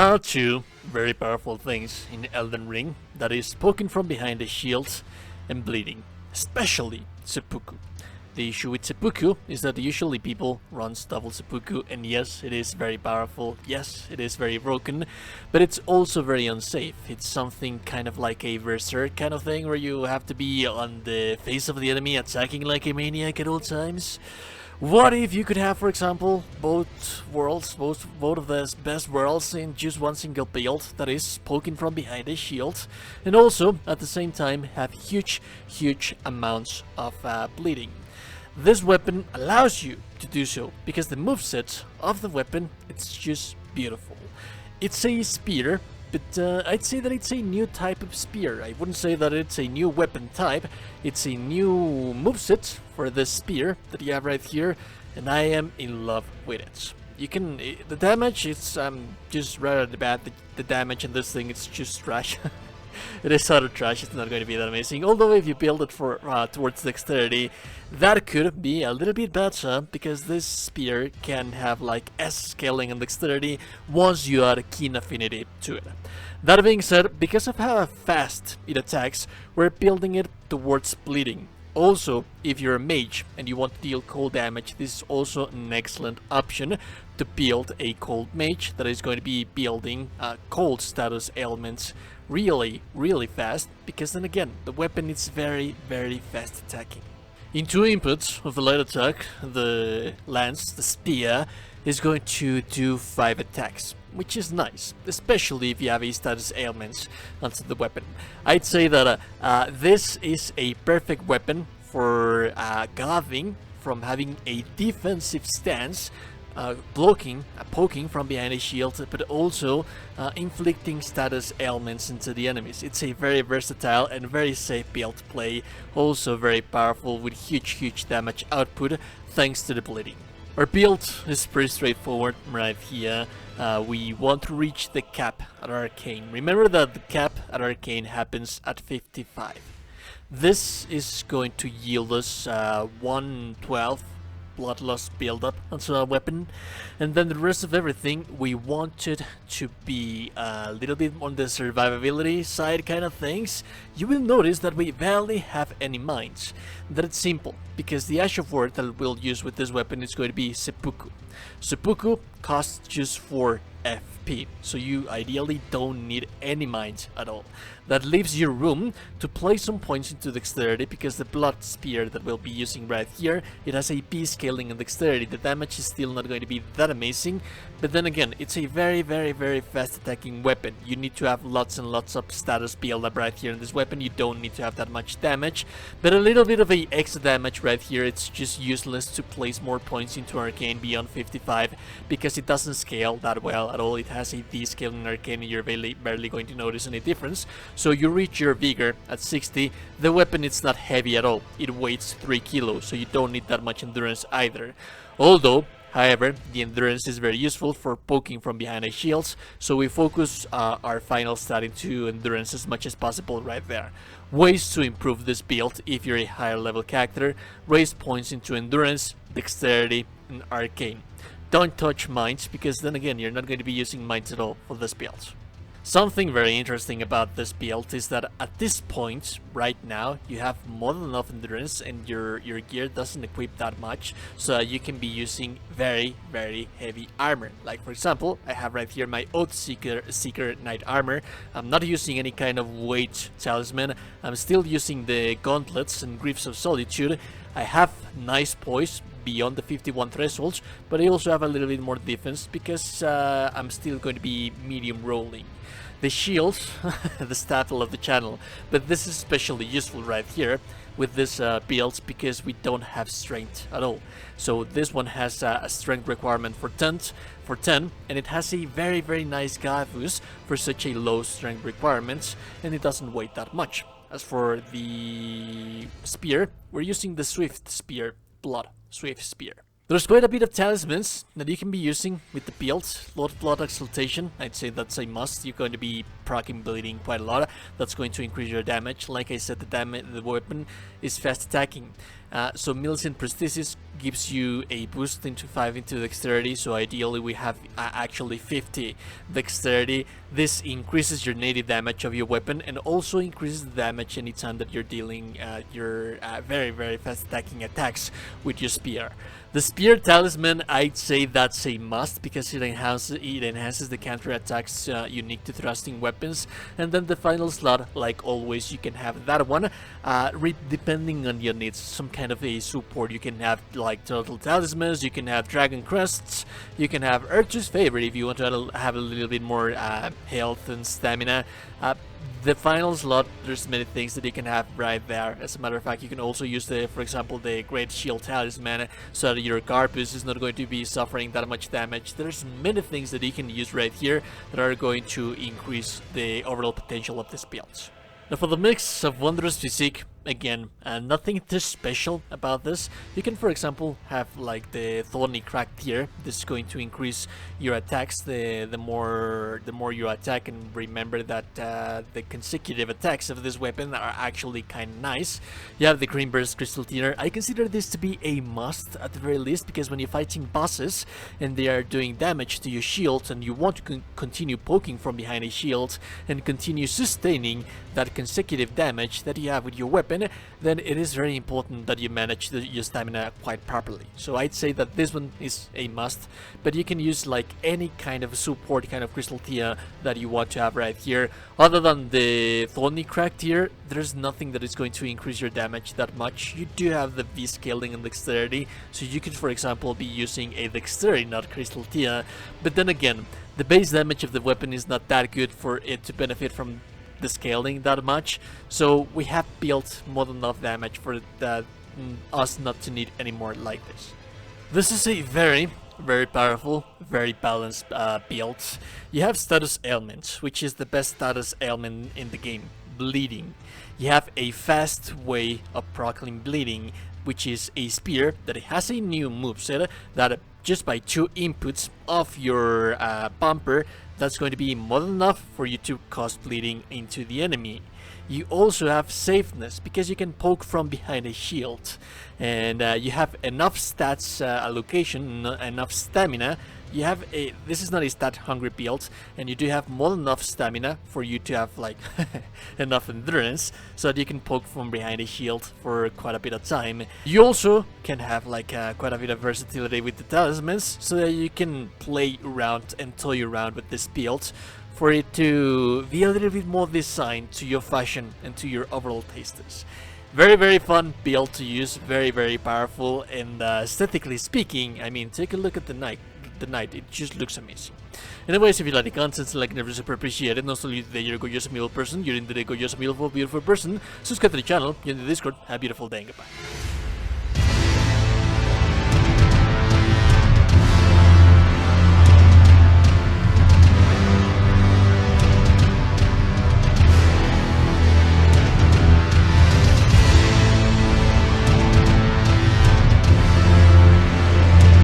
There are two very powerful things in Elden Ring, that is poking from behind the shield and bleeding, especially seppuku. The issue with seppuku is that usually people run double seppuku, and yes, it is very powerful, yes, it is very broken, but it's also very unsafe. It's something kind of like a berserk kind of thing, where you have to be on the face of the enemy attacking like a maniac at all times. What if you could have, for example, both worlds, both of the best worlds in just one single build, that is, poking from behind a shield, and also, at the same time, have huge amounts of bleeding. This weapon allows you to do so, because the moveset of the weapon, it's just beautiful. It's a spear, but I'd say that it's a new type of spear. I wouldn't say that it's a new weapon type. It's a new moveset for this spear that you have right here, and I am in love with it. You can... the damage, it's just rather bad. The damage in this thing, it's just trash. It is utter trash, it's not going to be that amazing. Although if you build it for towards dexterity, that could be a little bit better, because this spear can have like S scaling and dexterity once you add a keen affinity to it. That being said, because of how fast it attacks, we're building it towards bleeding. Also, if you're a mage and you want to deal cold damage, this is also an excellent option to build a cold mage that is going to be building cold status ailments really fast, because then again, the weapon is very fast attacking. In 2 inputs of the light attack, the lance, the spear, is going to do 5 attacks, which is nice, especially if you have a status ailments onto the weapon. I'd say that this is a perfect weapon for guarding from having a defensive stance, blocking, poking from behind a shield, but also inflicting status ailments into the enemies. It's a very versatile and very safe build to play, also very powerful with huge damage output thanks to the bleeding. Our build is pretty straightforward right here. We want to reach the cap at Arcane. Remember that the cap at Arcane happens at 55. This is going to yield us 112 blood loss build-up onto our weapon, and then the rest of everything we wanted to be a little bit on the survivability side kind of things. You will notice that we barely have any mines. That it's simple, because the Ash of Word that we'll use with this weapon is going to be seppuku. Seppuku costs just 4 FP, so you ideally don't need any mines at all. That leaves you room to place some points into dexterity, because the blood spear that we'll be using right here, it has a B scaling in dexterity. The damage is still not going to be that amazing, but then again, it's a very fast attacking weapon. You need to have lots and lots of status build up right here in this weapon. You don't need to have that much damage, but a little bit of a extra damage right here, it's just useless to place more points into Arcane beyond 55, because it doesn't scale that well at all. It has a D scale in Arcane, and you're barely going to notice any difference. So you reach your vigor at 60, the weapon is not heavy at all. It weighs 3 kilos, so you don't need that much endurance either. Although, however, the endurance is very useful for poking from behind the shields, so we focus our final stat into endurance as much as possible right there. Ways to improve this build if you're a higher level character: raise points into endurance, dexterity, and arcane. Don't touch mines, because then again, you're not going to be using mines at all for this build. Something very interesting about this build is that at this point, right now, you have more than enough endurance, and your gear doesn't equip that much, so you can be using very heavy armor. Like for example, I have right here my Oath Seeker Knight armor. I'm not using any kind of weight talisman. I'm still using the gauntlets and Griefs of Solitude. I have nice poise beyond the 51 thresholds, but I also have a little bit more defense, because I'm still going to be medium rolling. The shield, the staple of the channel, but this is especially useful right here with this build, because we don't have strength at all. So this one has a strength requirement for 10, and it has a very nice Gavus for such a low strength requirement, and it doesn't weigh that much. As for the spear, we're using the Swift Spear, Swift Spear. There's quite a bit of talismans that you can be using with the build. Lord Blood Exaltation, I'd say that's a must. You're going to be proccing bleeding quite a lot. That's going to increase your damage. Like I said, the weapon is fast attacking. So Millicent Prosthesis gives you a boost into 5 into dexterity, so ideally we have actually 50 dexterity. This increases your native damage of your weapon and also increases the damage anytime that you're dealing your very fast attacking attacks with your spear. The spear talisman, I'd say that's a must because it enhances the counter attacks unique to thrusting weapons. And then the final slot, like always, you can have that one depending on your needs. Some kind of a support. You can have like turtle talismans, you can have dragon crests, you can have Urtu's favorite if you want to have a little bit more health and stamina. The final slot, there's many things that you can have right there. As a matter of fact, you can also use for example, the Great Shield Talisman so that your Garpus is not going to be suffering that much damage. There's many things that you can use right here that are going to increase the overall potential of this build. Now for the mix of Wondrous Physique, again, nothing too special about this. You can, for example, have like the Thorny Crack tier. This is going to increase your attacks the more you attack, and remember that the consecutive attacks of this weapon are actually kind of nice. You have the Green Burst Crystal tier. I consider this to be a must at the very least, because when you're fighting bosses and they are doing damage to your shield and you want to continue poking from behind a shield and continue sustaining that consecutive damage that you have with your weapon, then it is very important that you manage your stamina quite properly. So I'd say that this one is a must, but you can use like any kind of support kind of crystal tier that you want to have right here. Other than the Thorny Crack tier, there's nothing that is going to increase your damage that much. You do have the V scaling and dexterity, so you could, for example, be using a dexterity not crystal tier, but then again, the base damage of the weapon is not that good for it to benefit from the scaling that much, so we have built more than enough damage for us not to need any more like this. This is a very powerful, very balanced build. You have status ailment, which is the best status ailment in the game, bleeding. You have a fast way of proccing bleeding, which is a spear that has a new moveset that just by 2 inputs of your bumper, that's going to be more than enough for you to cause bleeding into the enemy. You also have safeness because you can poke from behind a shield, and you have enough stats allocation, enough stamina. You have this is not a stat hungry build, and you do have more than enough stamina for you to have like enough endurance so that you can poke from behind a shield for quite a bit of time. You also can have like quite a bit of versatility with the talismans so that you can play around and toy around with this build for it to be a little bit more designed to your fashion and to your overall tastes. Very fun build to use, very powerful, and aesthetically speaking, I mean, take a look at the knight, it just looks amazing. Anyways, if you like the content, like never super appreciate it. Not only that you're a gorgeous beautiful person, you're in the gorgeous beautiful person. Subscribe to the channel, you're in the Discord. Have a beautiful day and goodbye.